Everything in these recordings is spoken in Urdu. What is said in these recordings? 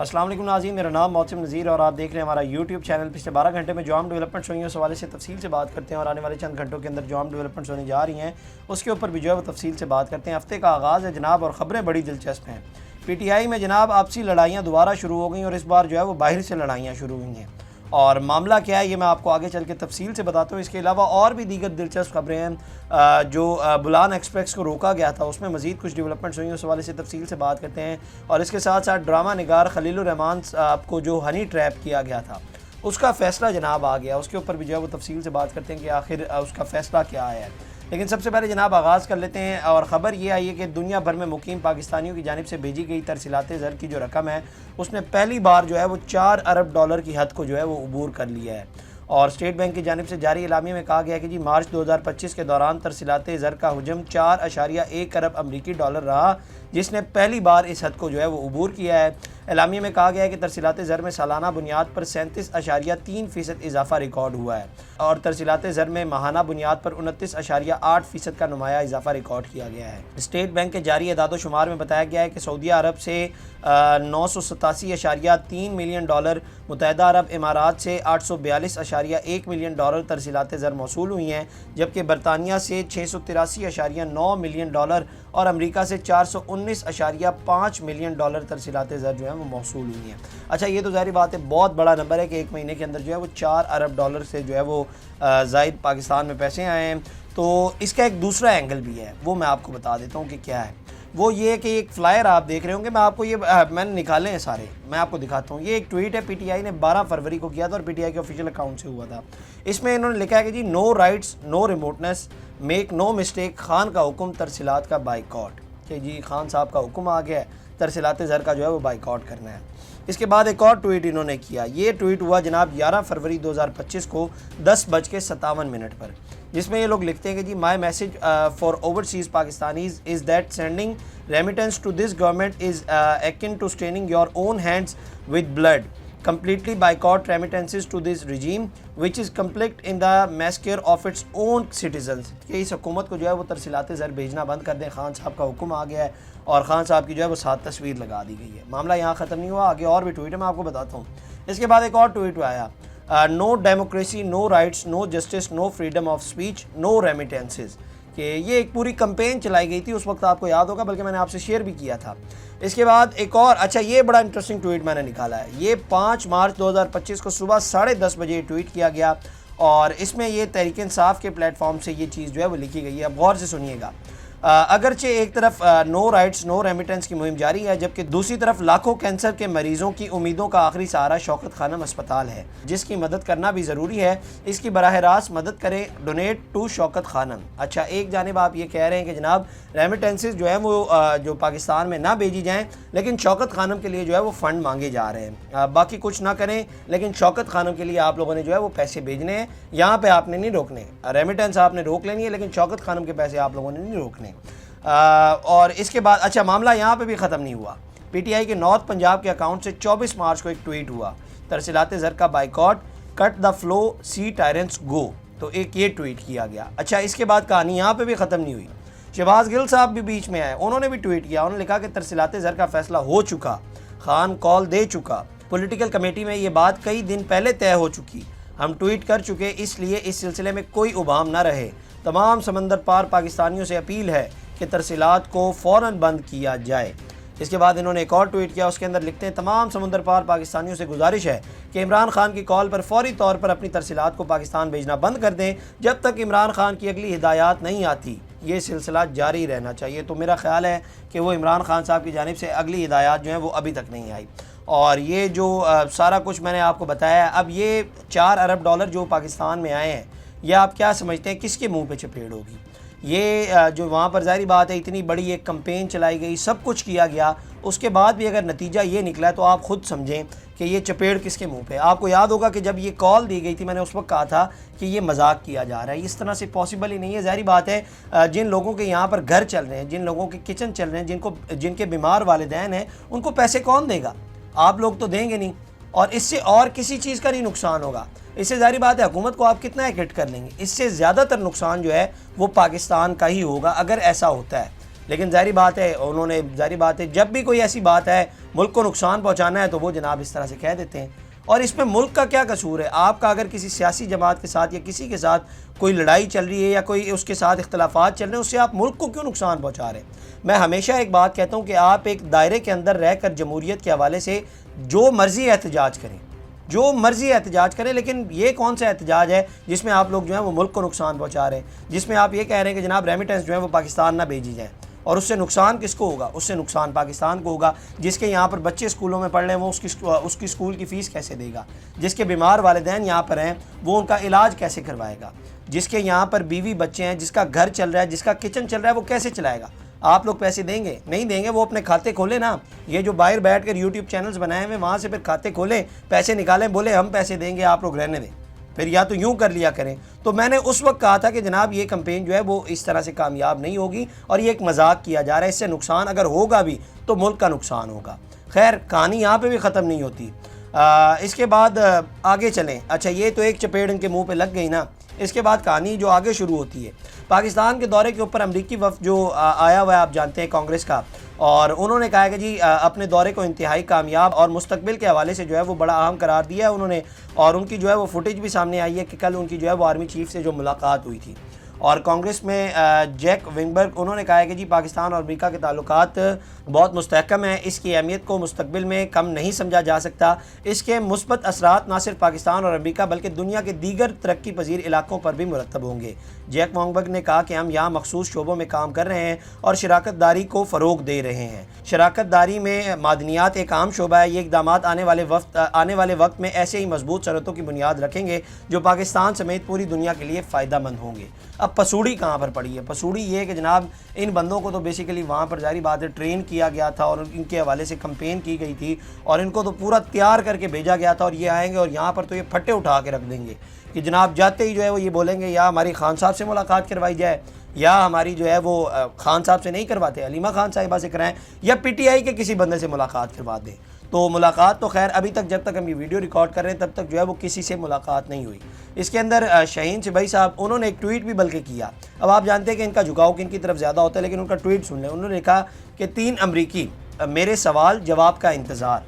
السلام علیکم ناظرین، میرا نام محسن نذیر اور آپ دیکھ رہے ہیں ہمارا یوٹیوب چینل۔ پچھلے 12 گھنٹے میں جو ہم ڈیولپمنٹس ہوئی ہیں اس حوالے سے تفصیل سے بات کرتے ہیں، اور آنے والے چند گھنٹوں کے اندر جو ہم ڈیولپمنٹس ہونے جا رہی ہیں اس کے اوپر بھی جو ہے وہ تفصیل سے بات کرتے ہیں۔ ہفتے کا آغاز ہے جناب، اور خبریں بڑی دلچسپ ہیں۔ پی ٹی آئی میں جناب آپسی لڑائیاں دوبارہ شروع ہو گئیں، اور اس بار جو ہے وہ باہر سے لڑائیاں شروع ہوئی ہیں، اور معاملہ کیا ہے یہ میں آپ کو آگے چل کے تفصیل سے بتاتا ہوں۔ اس کے علاوہ اور بھی دیگر دلچسپ خبریں ہیں۔ جو بولان ایکسپریس کو روکا گیا تھا اس میں مزید کچھ ڈیولپمنٹس ہوئی ہیں، اس حوالے سے تفصیل سے بات کرتے ہیں، اور اس کے ساتھ ساتھ ڈرامہ نگار خلیل الرحمان صاحب کو جو ہنی ٹریپ کیا گیا تھا اس کا فیصلہ جناب آ گیا، اس کے اوپر بھی جو ہے وہ تفصیل سے بات کرتے ہیں کہ آخر اس کا فیصلہ کیا آیا ہے۔ لیکن سب سے پہلے جناب آغاز کر لیتے ہیں، اور خبر یہ آئی ہے کہ دنیا بھر میں مقیم پاکستانیوں کی جانب سے بھیجی گئی ترسیلات زر کی جو رقم ہے اس نے پہلی بار جو ہے وہ 4 ارب ڈالر کی حد کو جو ہے وہ عبور کر لیا ہے۔ اور اسٹیٹ بینک کی جانب سے جاری اعلامیہ میں کہا گیا ہے کہ مارچ 2025 کے دوران ترسیلات زر کا حجم 4.1 ارب امریکی ڈالر رہا، جس نے پہلی بار اس حد کو جو ہے وہ عبور کیا ہے۔ اعلامیہ میں کہا گیا ہے کہ ترسیلات زر میں سالانہ بنیاد پر 37.3% اضافہ ریکارڈ ہوا ہے، اور ترسیلات زر میں ماہانہ بنیاد پر 29.8% کا نمایاں اضافہ ریکارڈ کیا گیا ہے۔ اسٹیٹ بینک کے جاری اعداد و شمار میں بتایا گیا ہے کہ سعودیہ عرب سے 987.3 ملین ڈالر، متحدہ عرب امارات سے 842.1 ملین ڈالر ترسیلات زر موصول ہوئی ہیں، جبکہ برطانیہ سے 683.9 ملین ڈالر اور امریکہ سے 419.5 ملین ڈالر ترسیلات زر جو ہیں وہ موصول ہوئی ہیں۔ اچھا، یہ تو ظاہری بات ہے بہت بڑا نمبر ہے کہ ایک مہینے کے اندر جو ہے وہ 4 ارب ڈالر سے جو ہے وہ زائد پاکستان میں پیسے آئے ہیں۔ تو اس کا ایک دوسرا اینگل بھی ہے، وہ میں آپ کو بتا دیتا ہوں کہ کیا ہے۔ وہ یہ کہ ایک فلائر آپ دیکھ رہے ہوں گے، میں آپ کو میں نے نکالے ہیں سارے، میں آپ کو دکھاتا ہوں۔ یہ ایک ٹویٹ ہے، پی ٹی آئی نے 12 فروری کو کیا تھا، اور پی ٹی آئی کے آفیشیل اکاؤنٹ سے ہوا تھا۔ اس میں انہوں نے لکھا ہے کہ no rights no remittances, make no mistake, Khan کا حکم ترسیلات کا بائیکاٹ، کہ خان صاحب کا حکم آ گیا ہے، ترسیلات زر کا جو ہے وہ بائیکاٹ کرنا ہے۔ اس کے بعد ایک اور ٹویٹ انہوں نے کیا، یہ ٹویٹ ہوا جناب 11 فروری 2025 کو 10:57 پر، جس میں یہ لوگ لکھتے ہیں کہ my message for overseas Pakistanis is that sending remittance to this government is akin to staining your own hands with blood, completely boycott remittances to this regime which is complicit in the massacre of its own citizens، کہ اس حکومت کو جو ہے وہ ترسیلات زر بھیجنا بند کر دیں، خان صاحب کا حکم آ گیا ہے، اور خان صاحب کی جو ہے وہ ساتھ تصویر لگا دی گئی ہے۔ معاملہ یہاں ختم نہیں ہوا، آگے اور بھی ٹویٹ ہے، میں آپ کو بتاتا ہوں۔ اس کے بعد ایک اور ٹویٹ آیا، no democracy, no rights, no justice, no freedom of speech, no remittances, کہ یہ ایک پوری کمپین چلائی گئی تھی، اس وقت آپ کو یاد ہوگا، بلکہ میں نے آپ سے شیئر بھی کیا تھا۔ اس کے بعد ایک اور، اچھا یہ بڑا انٹرسٹنگ ٹویٹ میں نے نکالا ہے، یہ 5 مارچ 2025 کو صبح 10:30 بجے ٹویٹ کیا گیا، اور اس میں یہ تحریک انصاف کے پلیٹ فارم سے یہ چیز جو ہے وہ لکھی گئی ہے، اب غور سے سنیے گا۔ اگرچہ ایک طرف نو رائٹس نو ریمیٹنس کی مہم جاری ہے، جبکہ دوسری طرف لاکھوں کینسر کے مریضوں کی امیدوں کا آخری سہارا شوکت خانم اسپتال ہے، جس کی مدد کرنا بھی ضروری ہے۔ اس کی براہ راست مدد کریں، ڈونیٹ ٹو شوکت خانم۔ اچھا، ایک جانب آپ یہ کہہ رہے ہیں کہ جناب ریمیٹنسز جو ہیں وہ جو پاکستان میں نہ بھیجی جائیں، لیکن شوکت خانم کے لیے جو ہے وہ فنڈ مانگے جا رہے ہیں، باقی کچھ نہ کریں، لیکن شوکت خانم کے لیے آپ لوگوں نے جو ہے وہ پیسے بھیجنے ہیں، یہاں پہ آپ نے نہیں روکنے، ریمیٹنس آپ نے روک لینی ہے، لیکن شوکت خانم کے پیسے آپ لوگوں نے نہیں روکنے۔ اور اس کے بعد اچھا معاملہ یہاں پہ بھی ختم نہیں ہوا، پی ٹی آئی کے نارتھ پنجاب کے اکاؤنٹ سے 24 مارچ کو ایک ٹویٹ ہوا، ترسیلات زر کا boycott, cut the flow, C tyrants گو، تو ایک یہ ٹویٹ کیا گیا۔ اچھا، اس کے بعد کہانی یہاں پہ بھی ختم نہیں ہوئی، شہباز گل صاحب بھی بیچ میں آئے، انہوں نے بھی ٹویٹ کیا، انہوں نے لکھا کہ ترسیلات زر کا فیصلہ ہو چکا، خان کال دے چکا، پولیٹیکل کمیٹی میں یہ بات کئی دن پہلے طے ہو چکی، ہم ٹویٹ کر چکے، اس لیے اس سلسلے میں کوئی ابہام نہ رہے، تمام سمندر پار پاکستانیوں سے اپیل ہے کہ ترسیلات کو فوراً بند کیا جائے۔ اس کے بعد انہوں نے ایک اور ٹویٹ کیا، اس کے اندر لکھتے ہیں تمام سمندر پار پاکستانیوں سے گزارش ہے کہ عمران خان کی کال پر فوری طور پر اپنی ترسیلات کو پاکستان بھیجنا بند کر دیں، جب تک عمران خان کی اگلی ہدایات نہیں آتی یہ سلسلہ جاری رہنا چاہیے۔ تو میرا خیال ہے کہ وہ عمران خان صاحب کی جانب سے اگلی ہدایات جو ہیں وہ ابھی تک نہیں آئی، اور یہ جو سارا کچھ میں نے آپ کو بتایا ہے، اب یہ 4 ارب ڈالر جو پاکستان میں آئے ہیں، یہ آپ کیا سمجھتے ہیں کس کے منہ پہ چپیڑ ہوگی؟ یہ جو وہاں پر ظاہری بات ہے اتنی بڑی ایک کمپین چلائی گئی، سب کچھ کیا گیا، اس کے بعد بھی اگر نتیجہ یہ نکلا ہے تو آپ خود سمجھیں کہ یہ چپیڑ کس کے منہ پہ۔ آپ کو یاد ہوگا کہ جب یہ کال دی گئی تھی میں نے اس وقت کہا تھا کہ یہ مذاق کیا جا رہا ہے، اس طرح سے پاسبل ہی نہیں ہے۔ ظاہری بات ہے جن لوگوں کے یہاں پر گھر چل رہے ہیں، جن لوگوں کے کچن چل رہے ہیں، جن کے بیمار والدین ہیں، ان کو پیسے کون دے گا؟ آپ لوگ تو دیں گے نہیں، اور اس سے اور کسی چیز کا نہیں نقصان ہوگا۔ اس سے ظاہری بات ہے حکومت کو آپ کتنا ایک ہٹ کر لیں گے، اس سے زیادہ تر نقصان جو ہے وہ پاکستان کا ہی ہوگا اگر ایسا ہوتا ہے۔ لیکن ظاہری بات ہے جب بھی کوئی ایسی بات ہے ملک کو نقصان پہنچانا ہے تو وہ جناب اس طرح سے کہہ دیتے ہیں. اور اس میں ملک کا کیا قصور ہے؟ آپ کا اگر کسی سیاسی جماعت کے ساتھ یا کسی کے ساتھ کوئی لڑائی چل رہی ہے یا کوئی اس کے ساتھ اختلافات چل رہے ہیں، اس سے آپ ملک کو کیوں نقصان پہنچا رہے ہیں؟ میں ہمیشہ ایک بات کہتا ہوں کہ آپ ایک دائرے کے اندر رہ کر جمہوریت کے حوالے سے جو مرضی احتجاج کریں، لیکن یہ کون سا احتجاج ہے جس میں آپ لوگ جو ہیں وہ ملک کو نقصان پہنچا رہے ہیں، جس میں آپ یہ کہہ رہے ہیں کہ جناب ریمیٹنس جو ہے وہ پاکستان نہ بھیجی جائیں؟ اور اس سے نقصان کس کو ہوگا؟ اس سے نقصان پاکستان کو ہوگا. جس کے یہاں پر بچے اسکولوں میں پڑھ رہے ہیں وہ اس کی اسکول کی فیس کیسے دے گا؟ جس کے بیمار والدین یہاں پر ہیں وہ ان کا علاج کیسے کروائے گا؟ جس کے یہاں پر بیوی بچے ہیں، جس کا گھر چل رہا ہے، جس کا کچن چل رہا ہے، وہ کیسے چلائے گا؟ آپ لوگ پیسے دیں گے؟ نہیں دیں گے. وہ اپنے کھاتے کھولیں نا. یہ جو باہر بیٹھ کر یوٹیوب چینلز بنائے ہوئے وہاں سے پھر کھاتے کھولیں، پیسے نکالیں، بولے ہم پیسے دیں گے، آپ لوگ رہنے دیں. پھر یا تو یوں کر لیا کریں. تو میں نے اس وقت کہا تھا کہ جناب یہ کمپین جو ہے وہ اس طرح سے کامیاب نہیں ہوگی اور یہ ایک مذاق کیا جا رہا ہے. اس سے نقصان اگر ہوگا بھی تو ملک کا نقصان ہوگا. خیر کہانی یہاں پہ بھی ختم نہیں ہوتی. اس کے بعد آگے چلیں. اچھا یہ تو ایک چپیڑ ان کے منہ پہ لگ گئی نا. اس کے بعد کہانی جو آگے شروع ہوتی ہے، پاکستان کے دورے کے اوپر امریکی وفد جو آیا ہوا ہے آپ جانتے ہیں کانگریس کا، اور انہوں نے کہا کہ جی اپنے دورے کو انتہائی کامیاب اور مستقبل کے حوالے سے جو ہے وہ بڑا اہم قرار دیا ہے انہوں نے. اور ان کی جو ہے وہ فوٹیج بھی سامنے آئی ہے کہ کل ان کی جو ہے وہ آرمی چیف سے جو ملاقات ہوئی تھی. اور کانگریس میں جیک ونگبرگ انہوں نے کہا ہے کہ جی پاکستان اور امریکہ کے تعلقات بہت مستحکم ہیں، اس کی اہمیت کو مستقبل میں کم نہیں سمجھا جا سکتا. اس کے مثبت اثرات نہ صرف پاکستان اور امریکہ بلکہ دنیا کے دیگر ترقی پذیر علاقوں پر بھی مرتب ہوں گے. جیک ونگبرگ نے کہا کہ ہم یہاں مخصوص شعبوں میں کام کر رہے ہیں اور شراکت داری کو فروغ دے رہے ہیں. شراکت داری میں معدنیات ایک عام شعبہ ہے. یہ اقدامات آنے والے وقت میں ایسے ہی مضبوط صنعتوں کی بنیاد رکھیں گے جو پاکستان سمیت پوری دنیا کے لیے فائدہ مند ہوں گے. اب پسوڑی کہاں پر پڑی ہے؟ پسوڑی یہ کہ جناب ان بندوں کو تو بیسیکلی وہاں پر ظاہری بات ہے ٹرین کیا گیا تھا اور ان کے حوالے سے کمپین کی گئی تھی اور ان کو تو پورا تیار کر کے بھیجا گیا تھا، اور یہ آئیں گے اور یہاں پر تو یہ پھٹے اٹھا کے رکھ دیں گے کہ جناب جاتے ہی جو ہے وہ یہ بولیں گے یا ہماری خان صاحب سے ملاقات کروائی جائے، یا ہماری جو ہے وہ خان صاحب سے نہیں کرواتے، علیمہ خان صاحبہ سے کرائیں، یا پی ٹی آئی کے کسی بندے سے ملاقات کروا دیں. تو ملاقات تو خیر ابھی تک جب تک ہم یہ ویڈیو ریکارڈ کر رہے ہیں تب تک جو ہے وہ کسی سے ملاقات نہیں ہوئی. اس کے اندر شاہین سبائی صاحب انہوں نے ایک ٹویٹ بھی بلکہ کیا. اب آپ جانتے ہیں کہ ان کا جھکاؤ کن کی طرف زیادہ ہوتا ہے، لیکن ان کا ٹویٹ سن لیں. انہوں نے لکھا کہ 3 امریکی میرے سوال جواب کا انتظار.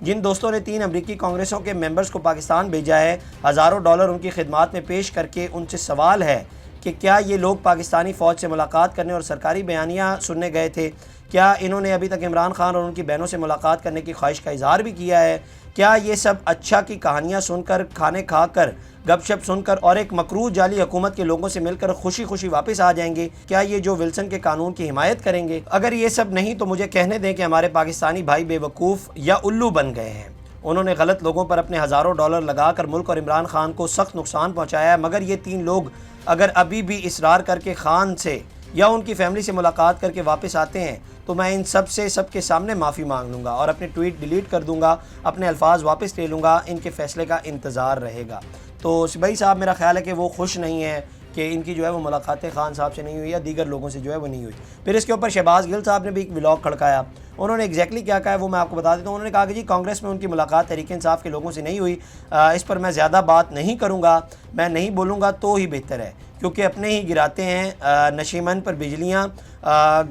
جن دوستوں نے 3 امریکی کانگریسوں کے ممبرز کو پاکستان بھیجا ہے، ہزاروں ڈالر ان کی خدمات میں پیش کر کے ان سے سوال ہے کہ کیا یہ لوگ پاکستانی فوج سے ملاقات کرنے اور سرکاری بیانیہ سننے گئے تھے؟ کیا انہوں نے ابھی تک عمران خان اور ان کی بہنوں سے ملاقات کرنے کی خواہش کا اظہار بھی کیا ہے؟ کیا یہ سب اچھا کی کہانیاں سن کر، کھانے کھا کر، گپ شپ سن کر اور ایک مکروہ جعلی حکومت کے لوگوں سے مل کر خوشی خوشی واپس آ جائیں گے؟ کیا یہ جو ولسن کے قانون کی حمایت کریں گے؟ اگر یہ سب نہیں تو مجھے کہنے دیں کہ ہمارے پاکستانی بھائی بے وقوف یا الو بن گئے ہیں. انہوں نے غلط لوگوں پر اپنے ہزاروں ڈالر لگا کر ملک اور عمران خان کو سخت نقصان پہنچایا ہے. مگر یہ 3 لوگ اگر ابھی بھی اصرار کر کے خان سے یا ان کی فیملی سے ملاقات کر کے واپس آتے ہیں تو میں ان سب کے سامنے معافی مانگ لوں گا اور اپنے ٹویٹ ڈیلیٹ کر دوں گا، اپنے الفاظ واپس لے لوں گا. ان کے فیصلے کا انتظار رہے گا. تو سبائی صاحب میرا خیال ہے کہ وہ خوش نہیں ہیں کہ ان کی جو ہے وہ ملاقاتیں خان صاحب سے نہیں ہوئی یا دیگر لوگوں سے جو ہے وہ نہیں ہوئی. پھر اس کے اوپر شہباز گل صاحب نے بھی ایک ولاگ کھڑکایا. انہوں نے ایگزیکٹلی کیا کہا ہے وہ میں آپ کو بتا دیتا ہوں. انہوں نے کہا کہ جی کانگریس میں ان کی ملاقات تحریک انصاف کے لوگوں سے نہیں ہوئی، اس پر میں زیادہ بات نہیں کروں گا، میں نہیں بولوں گا تو ہی بہتر ہے، کیونکہ اپنے ہی گراتے ہیں نشیمن پر بجلیاں.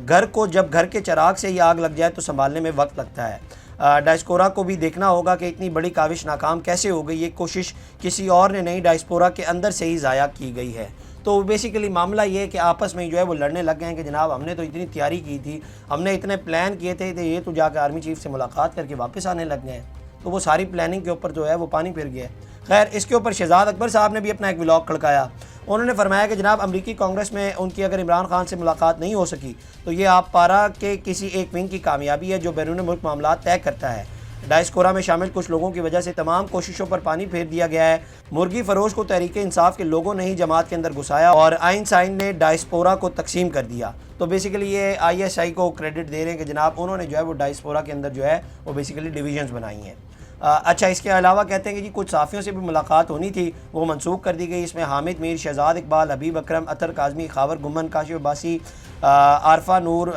گھر کو جب گھر کے چراغ سے ہی آگ لگ جائے تو سنبھالنے میں وقت لگتا ہے. ڈائسپورا کو بھی دیکھنا ہوگا کہ اتنی بڑی کاوش ناکام کیسے ہو گئی. یہ کوشش کسی اور نے نہیں، ڈائسپورا کے اندر سے ہی ضائع کی گئی ہے. تو بیسیکلی معاملہ یہ ہے کہ آپس میں جو ہے وہ لڑنے لگ گئے ہیں کہ جناب ہم نے تو اتنی تیاری کی تھی، ہم نے اتنے پلان کیے تھے، یہ تو جا کے آرمی چیف سے ملاقات کر کے واپس آنے لگ گئے ہیں. تو وہ ساری پلاننگ کے اوپر جو ہے وہ پانی پھر گیا ہے. خیر اس کے اوپر شہزاد اکبر صاحب نے بھی اپنا ایک ولاگ کھڑکایا. انہوں نے فرمایا کہ جناب امریکی کانگریس میں ان کی اگر عمران خان سے ملاقات نہیں ہو سکی تو یہ آپ پارا کے کسی ایک ونگ کی کامیابی ہے جو بیرون ملک معاملات طے کرتا ہے. ڈائسپورا میں شامل کچھ لوگوں کی وجہ سے تمام کوششوں پر پانی پھیر دیا گیا ہے. مرغی فروش کو تحریک انصاف کے لوگوں نے ہی جماعت کے اندر گھسایا اور آئین سائن نے ڈائسپورا کو تقسیم کر دیا. تو بیسیکلی یہ آئی ایس آئی کو کریڈٹ دے رہے ہیں کہ جناب انہوں نے جو ہے وہ ڈائسپورا کے اندر جو ہے وہ بیسیکلی ڈویژنز بنائی ہیں. اچھا اس کے علاوہ کہتے ہیں کہ جی کچھ صحافیوں سے بھی ملاقات ہونی تھی، وہ منسوخ کر دی گئی. اس میں حامد میر، شہزاد اقبال، حبیب اکرم، اطہر کاظمی، خاور گمن، کاشف عباسی، عارفہ نور،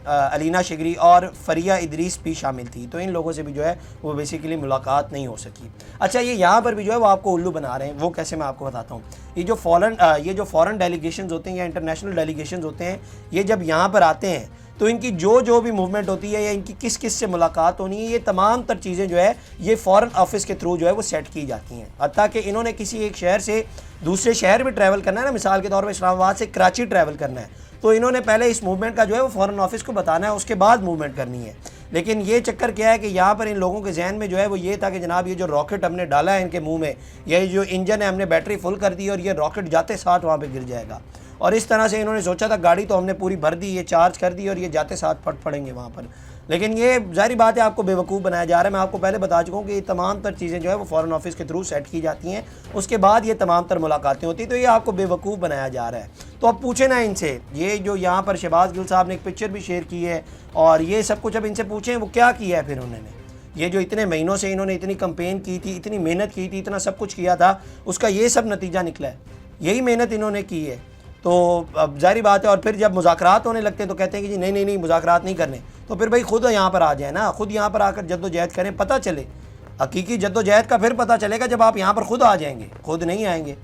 علینا شگری اور فریہ ادریس بھی شامل تھی. تو ان لوگوں سے بھی جو ہے وہ بیسیکلی ملاقات نہیں ہو سکی. اچھا یہ یہاں پر بھی جو ہے وہ آپ کو الو بنا رہے ہیں. وہ کیسے میں آپ کو بتاتا ہوں. یہ جو فورن ڈیلیگیشنز ہوتے ہیں یا انٹرنیشنل ڈیلیگیشنز ہوتے ہیں، یہ جب یہاں پر آتے ہیں تو ان کی جو بھی موومنٹ ہوتی ہے یا ان کی کس سے ملاقات ہونی ہے، یہ تمام تر چیزیں جو ہے یہ فورن آفس کے تھرو جو ہے وہ سیٹ کی جاتی ہیں. حتیٰ کہ انہوں نے کسی ایک شہر سے دوسرے شہر بھی ٹریول کرنا ہے نا، مثال کے طور پہ اسلام آباد سے کراچی ٹریول کرنا ہے، تو انہوں نے پہلے اس موومنٹ کا جو ہے وہ فورن آفس کو بتانا ہے، اس کے بعد موومنٹ کرنی ہے. لیکن یہ چکر کیا ہے کہ یہاں پر ان لوگوں کے ذہن میں جو ہے وہ یہ تھا کہ جناب یہ جو راکٹ ہم نے ڈالا ہے ان کے منہ میں، یہ جو انجن ہے ہم نے بیٹری فل کر دی اور یہ راکٹ جاتے ساتھ وہاں پہ گر جائے گا. اور اس طرح سے انہوں نے سوچا تھا گاڑی تو ہم نے پوری بھر دی، یہ چارج کر دی اور یہ جاتے ساتھ پھٹ پڑیں گے وہاں پر. لیکن یہ ظاہری بات ہے آپ کو بیوقوف بنایا جا رہا ہے. میں آپ کو پہلے بتا چکا ہوں کہ یہ تمام تر چیزیں جو ہے وہ فورن آفس کے تھرو سیٹ کی جاتی ہیں، اس کے بعد یہ تمام تر ملاقاتیں ہوتی ہیں. تو یہ آپ کو بیوقوف بنایا جا رہا ہے. تو اب پوچھیں نا ان سے، یہ جو یہاں پر شہباز گل صاحب نے ایک پکچر بھی شیئر کی ہے اور یہ سب کچھ اب ان سے پوچھیں وہ کیا کیا ہے. پھر انہوں نے یہ جو اتنے مہینوں سے انہوں نے اتنی کمپین کی تھی، اتنی محنت کی تھی، اتنا سب کچھ کیا تھا، اس کا یہ سب نتیجہ نکلا ہے. یہی محنت انہوں نے کی ہے. تو اب ظاہری بات ہے. اور پھر جب مذاکرات ہونے لگتے ہیں تو کہتے ہیں کہ جی نہیں مذاکرات نہیں کرنے. تو پھر بھائی خود یہاں پر آ جائیں نا، خود یہاں پر آ کر جد و جہد کریں، پتہ چلے حقیقی جد و جہد کا. پھر پتہ چلے گا جب آپ یہاں پر خود آ جائیں گے، خود نہیں آئیں گے.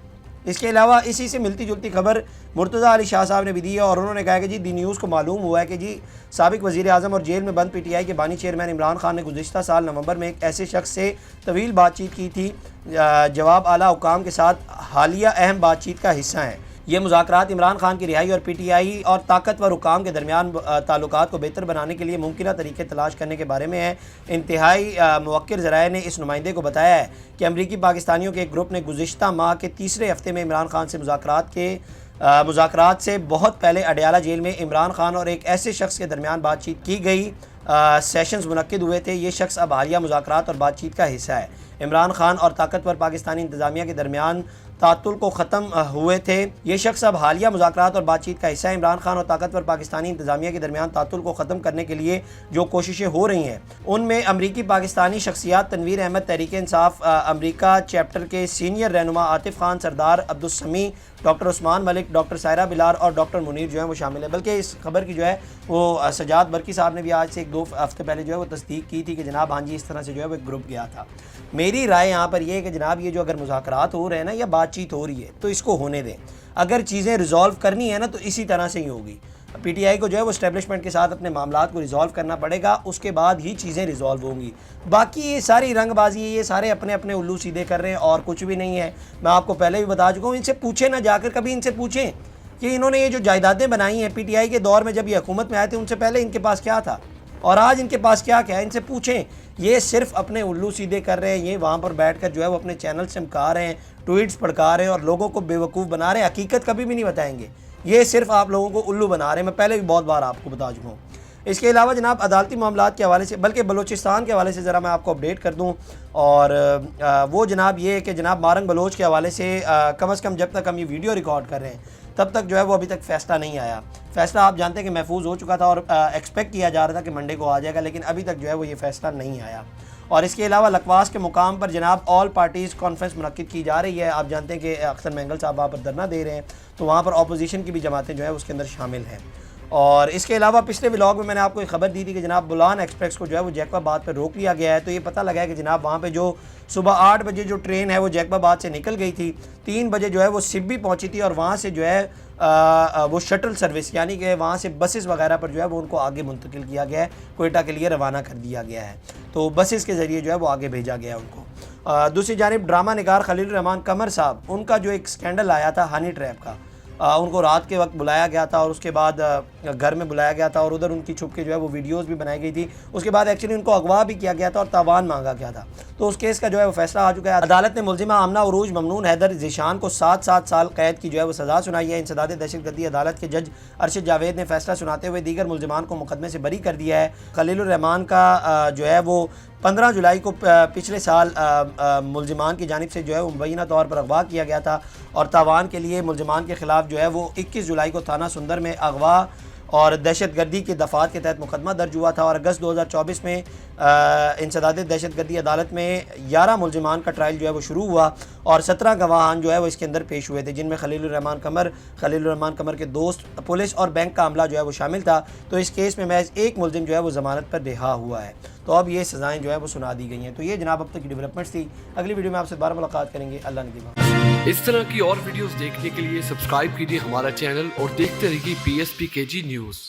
اس کے علاوہ اسی سے ملتی جلتی خبر مرتضی علی شاہ صاحب نے بھی دی ہے اور انہوں نے کہا کہ جی دی نیوز کو معلوم ہوا ہے کہ جی سابق وزیر اعظم اور جیل میں بند پی ٹی آئی کے بانی چیئرمین عمران خان نے گزشتہ سال نومبر میں ایک ایسے شخص سے طویل بات چیت کی تھی جواب اعلیٰ حکام کے ساتھ حالیہ اہم بات چیت کا حصہ ہیں. یہ مذاکرات عمران خان کی رہائی اور پی ٹی آئی اور طاقتور حکام کے درمیان تعلقات کو بہتر بنانے کے لیے ممکنہ طریقے تلاش کرنے کے بارے میں ہے. انتہائی موقر ذرائع نے اس نمائندے کو بتایا ہے کہ امریکی پاکستانیوں کے ایک گروپ نے گزشتہ ماہ کے تیسرے ہفتے میں عمران خان سے مذاکرات سے بہت پہلے اڈیالہ جیل میں عمران خان اور ایک ایسے شخص کے درمیان بات چیت کی گئی سیشنز منعقد ہوئے تھے. یہ شخص اب حالیہ مذاکرات اور بات چیت کا حصہ ہے. عمران خان اور طاقتور پاکستانی انتظامیہ کے درمیان تعطل کو ختم ہوئے تھے. یہ شخص اب حالیہ مذاکرات اور بات چیت کا حصہ ہے. عمران خان اور طاقتور پاکستانی انتظامیہ کے درمیان تعطل کو ختم کرنے کے لیے جو کوششیں ہو رہی ہیں ان میں امریکی پاکستانی شخصیات تنویر احمد تحریک انصاف امریکہ چیپٹر کے سینئر رہنما عاطف خان سردار عبدالسمیع، ڈاکٹر عثمان ملک، ڈاکٹر سائرہ بلال اور ڈاکٹر منیر جو ہیں وہ شامل ہیں. بلکہ اس خبر کی جو ہے وہ سجاد برقی صاحب نے بھی آج سے 1-2 ہفتے پہلے جو ہے وہ تصدیق کی تھی کہ جناب ہاں جی اس طرح سے جو ہے وہ ایک گروپ گیا تھا. میری رائے یہاں پر یہ ہے کہ جناب یہ جو اگر مذاکرات ہو رہے ہیں نا یا بات چیت ہو رہی ہے تو اس کو ہونے دیں. اگر چیزیں ریزالو کرنی ہے نا تو اسی طرح سے ہی ہوگی. پی ٹی آئی کو جو ہے وہ اسٹیبلشمنٹ کے ساتھ اپنے معاملات کو ریزالو کرنا پڑے گا، اس کے بعد ہی چیزیں ریزالو ہوں گی. باقی یہ ساری رنگ بازی ہے، یہ سارے اپنے اپنے الو سیدھے کر رہے ہیں اور کچھ بھی نہیں ہے. میں آپ کو پہلے بھی بتا چکا ہوں، ان سے پوچھیں نہ جا کر، کبھی ان سے پوچھیں کہ انہوں نے یہ جو جائیدادیں بنائی ہیں پی ٹی آئی کے دور میں جب یہ حکومت میں آئے تھے ان سے پہلے ان کے پاس کیا تھا اور آج ان کے پاس کیا ہے. ان سے پوچھیں. یہ صرف اپنے الو سیدھے کر رہے ہیں، یہ وہاں پر بیٹھ کر جو ہے وہ اپنے چینل چمکا رہے ہیں، ٹویٹس پڑکا رہے ہیں اور لوگوں کو بیوقوف بنا رہے ہیں. حقیقت کبھی بھی نہیں بتائیں گے، یہ صرف آپ لوگوں کو الو بنا رہے ہیں. میں پہلے بھی بہت بار آپ کو بتا چکا ہوں. اس کے علاوہ جناب عدالتی معاملات کے حوالے سے، بلکہ بلوچستان کے حوالے سے ذرا میں آپ کو اپڈیٹ کر دوں، اور وہ جناب یہ ہے کہ جناب مارنگ بلوچ کے حوالے سے کم از کم جب تک ہم یہ ویڈیو ریکارڈ کر رہے ہیں تب تک جو ہے وہ ابھی تک فیصلہ نہیں آیا. فیصلہ آپ جانتے ہیں کہ محفوظ ہو چکا تھا اور ایکسپیکٹ کیا جا رہا تھا کہ منڈے کو آ جائے گا، لیکن ابھی تک جو ہے وہ یہ فیصلہ نہیں آیا. اور اس کے علاوہ لکواس کے مقام پر جناب آل پارٹیز کانفرنس منعقد کی جا رہی ہے. آپ جانتے ہیں کہ اختر مینگل صاحب وہاں پر دھرنا دے رہے ہیں، تو وہاں پر اپوزیشن کی بھی جماعتیں جو ہے اس کے اندر شامل ہیں. اور اس کے علاوہ پچھلے ولاگ میں نے آپ کو ایک خبر دی تھی کہ جناب بولان ایکسپریس کو جو ہے وہ جیکب آباد پہ روک لیا گیا ہے. تو یہ پتہ لگا ہے کہ جناب وہاں پہ جو صبح 8 بجے جو ٹرین ہے وہ جیکب آباد سے نکل گئی تھی، 3 بجے جو ہے وہ سبی پہنچی تھی اور وہاں سے جو ہے وہ شٹل سروس یعنی کہ وہاں سے بسز وغیرہ پر جو ہے وہ ان کو آگے منتقل کیا گیا ہے، کوئٹہ کے لیے روانہ کر دیا گیا ہے. تو بسز کے ذریعے جو ہے وہ آگے بھیجا گیا ان کو. دوسری جانب ڈرامہ نگار خلیل الرحمان قمر صاحب، ان کا جو ایک سکینڈل آیا تھا ہنی ٹریپ کا، ان کو رات کے وقت بلایا گیا تھا اور اس کے بعد گھر میں بلایا گیا تھا اور ادھر ان کی چھپ کے جو ہے وہ ویڈیوز بھی بنائی گئی تھی. اس کے بعد ایکچولی ان کو اغوا بھی کیا گیا تھا اور تاوان مانگا گیا تھا. تو اس کیس کا جو ہے وہ فیصلہ آ چکا ہے. عدالت نے ملزمہ آمنہ عروج ممنون حیدر ذیشان کو 7 سال قید کی جو ہے وہ سزا سنائی ہے. انسداد دہشت گردی عدالت کے جج ارشد جاوید نے فیصلہ سناتے ہوئے دیگر ملزمان کو مقدمے سے بری کر دیا ہے. خلیل الرحمان کا جو ہے وہ 15 جولائی کو پچھلے سال ملزمان کی جانب سے جو ہے وہ مبینہ طور پر اغوا کیا گیا تھا اور تاوان کے لیے ملزمان کے خلاف جو ہے وہ 21 جولائی کو تھانہ سندر میں اغوا اور دہشت گردی کے دفعات کے تحت مقدمہ درج ہوا تھا، اور اگست 2024 میں انسداد دہشت گردی عدالت میں 11 ملزمان کا ٹرائل جو ہے وہ شروع ہوا، اور 17 گواہان جو ہے وہ اس کے اندر پیش ہوئے تھے، جن میں خلیل الرحمان قمر کے دوست، پولیس اور بینک کا عملہ جو ہے وہ شامل تھا۔ تو اس کیس میں محض ایک ملزم جو ہے وہ ضمانت پر رہا ہوا ہے، تو اب یہ سزائیں جو ہے وہ سنا دی گئی ہیں۔ تو یہ جناب اب تک کی ڈیولپمنٹس تھی، اگلی ویڈیو میں آپ سے دوبارہ ملاقات کریں گے۔ اللہ نگہبان۔ اس طرح کی اور ویڈیوز دیکھنے کے لیے سبسکرائب کیجیے ہمارا چینل اور دیکھتے رہیے PSPKG نیوز۔